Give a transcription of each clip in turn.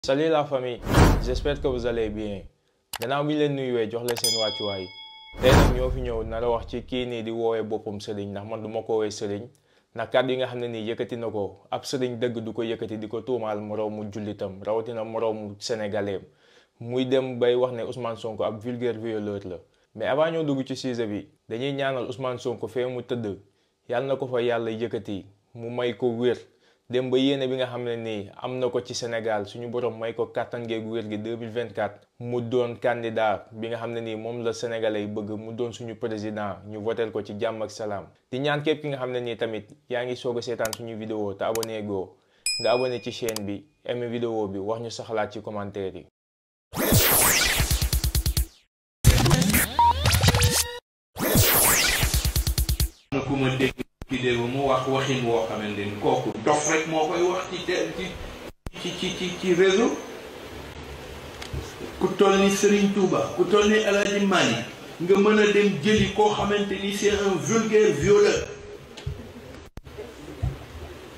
Salut la famille, j'espère que vous allez bien. Gannaaw bi leen nuyuwee jox leen seen wàccuwaay tey nag ñoo fi ñëw nar a wax ci kii nii di woowee boppam sëriñ ndax man du ma ko woowee sëriñ ndax kàddu yi nga xam ne nii yëkkati na ko ab sëriñ dëgg du ko yëkkati di ko tuumaal moroomu jullitam rawatina moroomu sénégalais muy dem bay wax ne Ousmane Sonko ab vulgaire violeur la. mais avant ñoo dugg ci sujet bi dañuy ñaanal Ousmane Sonko fee mu tëdd yàlla na ko fa yàlla yëkkati mu may ko wér. dem ba yéene bi nga xam ne nii am na ko ci Sénégal suñu borom may ko kàttan geegu wér gi 2024 mu doon candidat bi nga xam ne nii moom la sénégalais yi bëgg mu doon suñu président ñu votel ko ci jàmm ak salaam di ñaan képp ki nga xam ne nii tamit yaa ngi soog a seetaan suñu vidéo te abonné goo nga abonné ci chaîne bi aimé vidéo bi wax ñu sa xalaat ci commentaire yi. vidéo mu wax waxin woo xamante ni kooku dof rek moo koy wax ci réseau ku toll ni Serigne Touba ku toll ni El Hadji Malick nga mën a dem jëli koo xamante ni c'est un vulgaire violeur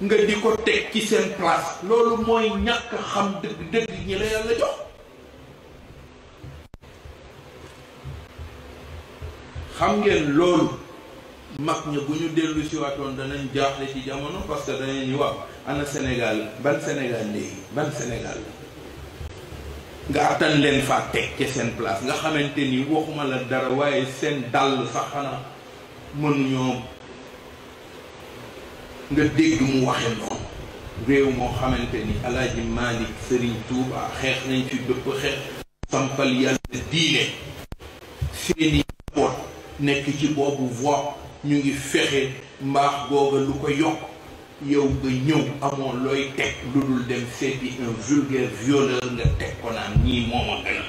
nga di ko teg ci seen place loolu mooy ñàkk xam dëgg ñi la yàlla jox. xam ngeen loolu mag ña bu ñu dellu si waatoon danañ jaaxle ci jamono parce que danañ ñu wax ana Sénégal ban Sénégal léegi ban Sénégal nga attan leen faa teg ca seen place nga xamante ni waxuma la dara waaye seen dàll sax xanaa mënuñoo nga dégg mu waxe noonu réew moo xamante ni El Hadji Malick Serigne Touba xeex nañ ci dëpp xeex sampal yàlla diine seeni boot nekk ci boobu voie ñu ngi fexe mbaax googa lu ko yokk yow nga ñëw amoon looy teg lu dul dem seeti un vulgaire violeur nga teg ko naan ñii moom a gën a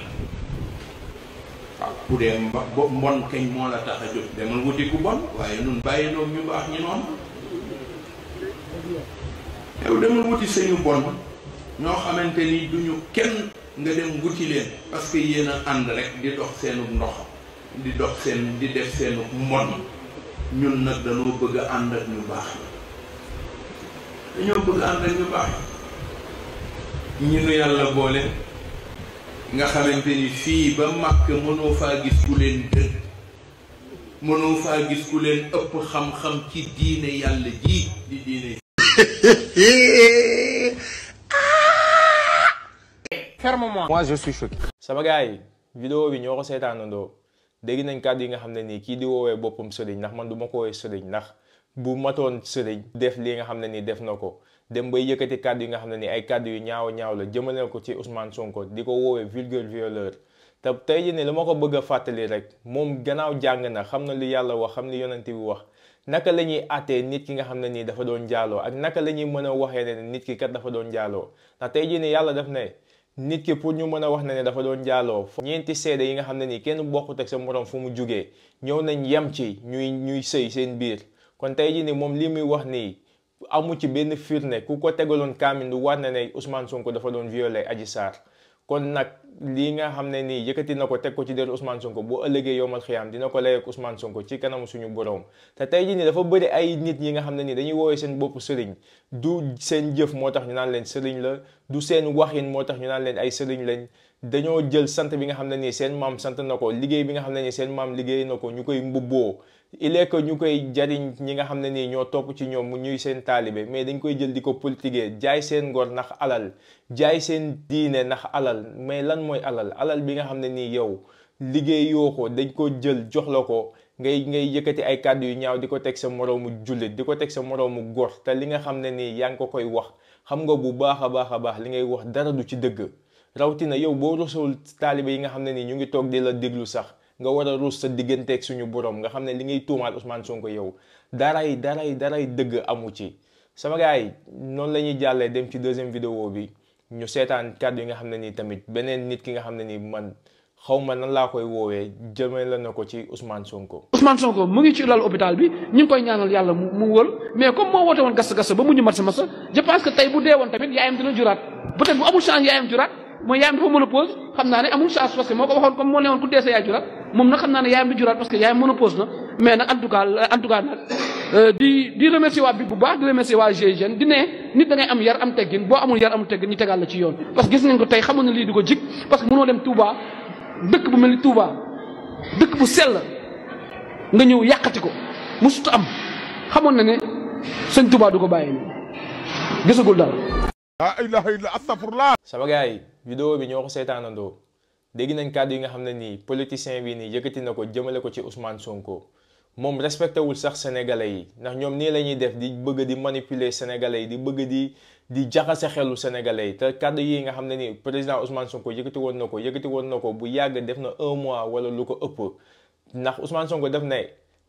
waaw ku dee mbon kañ moo la tax a jóg demal wuti ku bon waaye nun bàyyi noog ñu baax ñi noonu yow demal wuti sañu bon ñoo xamante ni duñu kenn nga dem wuti leen parce que yéen a ànd rek di dox seenu ndox di dox seen di def seenu mbon ñun nag dañoo bëgg a ànd ak ñu baax dañoo bëgg a ànd ak ñu baax ñi nu yàlla boole nga xamante ni fii ba màkk mënoo faa gis ku leen dëgg mënoo faa gis ku leen ëpp xam-xam ci diine yàlla ji di diine fermement. Moi je suis choqué. sama gars yi vidéo bi ñoo ko seetaanandoo dégg nañ kàddu yi nga xam ne nii kii di woowee boppam sëriñ ndax man du ma ko woowee sëriñ ndax bu matoon sëriñ def lii nga xam ne nii def na ko dem bay yëkkati kàddu yi nga xam ne nii ay kàddu yu ñaaw la jëmale ko ci Ousmane Sonko di ko woowee vulgaire violeur te tey jii nii li ma ko bëgg a fàttali rek moom gannaaw jàng na xam na li yàlla wax xam li yonent bi wax naka la ñuy àttee nit ki nga xam ne nii dafa doon jaaloo ak naka la ñuy mën a waxee ne nit ki kat dafa doon jaaloo ndax tey jii nii yàlla daf ne nit ki pour ñu mën a wax ne dafa doon jaaloo ñeenti seede yi nga xam ne nii kenn bokkut ak sa morom fu mu jugee ñëw nañ yem ci ñuy sëy seen biir kon tey jii nii moom li muy wax nii amu ci benn firnde ku ko tegaloon kaamin du war na ne Ousmane Sonko dafa doon violé Adji Sarr kon nag lii nga xam ne nii yëkkati na ko teg ko ci der Ousmane Sonko boo ëllëgee yowmal xiyaam dina ko lay ak Ousmane Sonko ci kanamu suñu borom te tey jii nii dafa bëri ay nit yi nga xam ne nii dañuy woowee seen bopp sëriñ du seen jëf moo tax ñu naan leen sëriñ la du seen waxin moo tax ñu naan leen ay sëriñ lañ dañoo jël sant bi nga xam ne nii seen maam sant na ko liggéey bi nga xam ne nii seen maam liggéey na ko ñu koy mbubboo il est que ñu koy jariñ ñi nga xam ne nii ñoo topp ci ñoom mu ñuy seen taalibe mais dañ koy jël di ko politiquer jaay seen ngor ndax alal jaay seen diine ndax alal mais lan mooy alal bi nga xam ne nii yow liggéey yoo ko dañ ko jël jox la ko ngay yëkkati ay kàddu yu ñaaw di ko teg sa moroomu jullit di ko teg sa moroomu góor te li nga xam ne nii yaa ngi ko koy wax xam nga bu baax a baax li ngay wax dara du ci dëgg rawatina yow boo rusul taalibe yi nga xam ne nii ñu ngi toog di la déglu sax nga war a ruus sa digganteeg suñu borom nga xam ne li ngay tuumaal Ousmane Sonko yow daray dëgg amu ci sama gars yi noonu la ñuy jàllee dem ci deuxième vidéo bi ñu seetaan kàddu yi nga xam ne nii tamit beneen nit ki nga xam ne nii man xaw ma nan laa koy woowee jëmee la na ko ci Ousmane Sonko. Ousmane Sonko mu ngi ci lal hôpital bi ñu ngi koy ñaanal yàlla mu wër mais comme moo woote woon gas ba mu ñu masa je pense que tey bu dee woon tamit yaayam dina juraat peut-être bu amul chance yaayam juraat mooy yaayam dafa ménopause xam naa ne amul chance parce que moo ko waxoon comme moo ne woon ku dee sa yaay juraat moom nag xam naa ne yaayam di juraat parce que yaayam ménopause na mais nag en tout cas nag di remercier waa bi bu baax di remercier waa GIGN di ne nit da ngay am yar am teggin boo amul yar amul teggin ñu tegal la ci yoon parce que gis nañ ko tey xamoon na lii du ko jig parce que mënoo dem Touba dëkk bu mel ni Touba dëkk bu sell nga ñëw yàqati ko musut am xamoon na ne sëñ Touba du ko bàyyi nii gisagul dara. la ilaha illa astaghfirullah. sama gars yi vidéo bi ñoo ko seetaanandoo dégg nañ kàddu yi nga xam ne nii politicien bi nii yëkkati na ko jëmale ko ci Ousmane Sonko moom respecté wul sax sénégalais yi ndax ñoom nii la ñuy def di bëgg di manipuler sénégalais yi di bëgg di jaxase xelu sénégalais yi te kàddu yi nga xam ne nii président Ousmane Sonko yëkkati woon na ko bu yàgg def na 1 mois wala lu ko ëpp ndax Ousmane Sonko def ne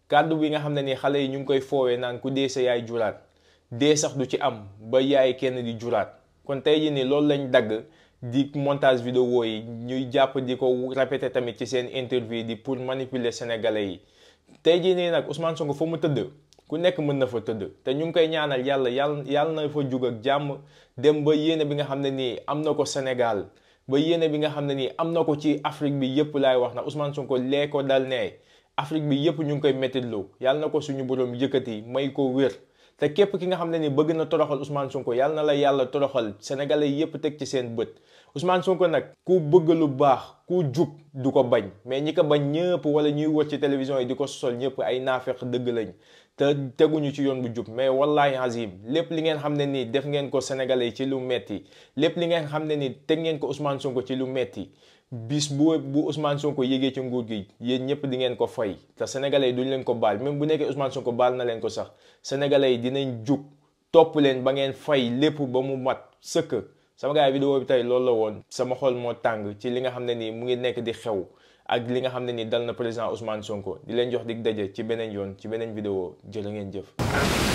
kàddu bi nga xam ne nii xale yi ñu ngi koy foowee naan ku dee sa yaay juraat dee sax du ci am ba yaay kenn di juraat kon tey jii nii loolu lañ dagg di montage vidéo yi ñuy jàpp di ko répété tamit ci seen interview di pour manipuler sénégalais yi tey jii nii nag Ousmane Sonko fa mu tëdd ku nekk mën na fa tëdd te ñu ngi koy ñaanal yàlla na fa jug ak jàmm dem ba yéene bi nga xam ne nii am na ko Sénégal ba yéene bi nga xam ne nii am na ko ci Afrique bi yëpp laay wax na Ousmane Sonko lee ko dal ne Afrique bi yëpp ñu ngi koy méttitlu yàlla na ko suñu borom yëkkati may ko wér te képp ki nga xam ne ni bëgg na toroxal Ousmane Sonko yàlla na la yàlla toroxal sénégalais yëpp teg ci seen bët Ousmane Sonko nag ku bëgg lu baax ku jub du ko bañ mais ñi ko bañ ñëpp wala ñuy wër ci télévision yi di ko sol ñëpp ay naafeq dëgg lañ te teguñu ci yoon bu jub mais wallahi azim lépp li ngeen xam ne nii def ngeen ko sénégalais yi ci lu metti lépp li ngeen xam ne ni teg ngeen ko Ousmane Sonko ci lu metti bis bu Ousmane Sonko yégee ci nguur gi yéen ñëpp di ngeen ko fay te sénégalais yi duñ leen ko baal même bu nekkee Ousmane Sonko baal na leen ko sax sénégalais yi dinañ jug topp leen ba ngeen fay lépp ba mu mat sëkk. sama gars yi vidéo bi tey loolu la woon sama xol moo tàng ci li nga xam ne nii mu ngi nekk di xew ak li nga xam ne nii dal na président Ousmane Sonko di leen jox dig daje ci beneen yoon ci beneen vidéo jërë ngeen jëf.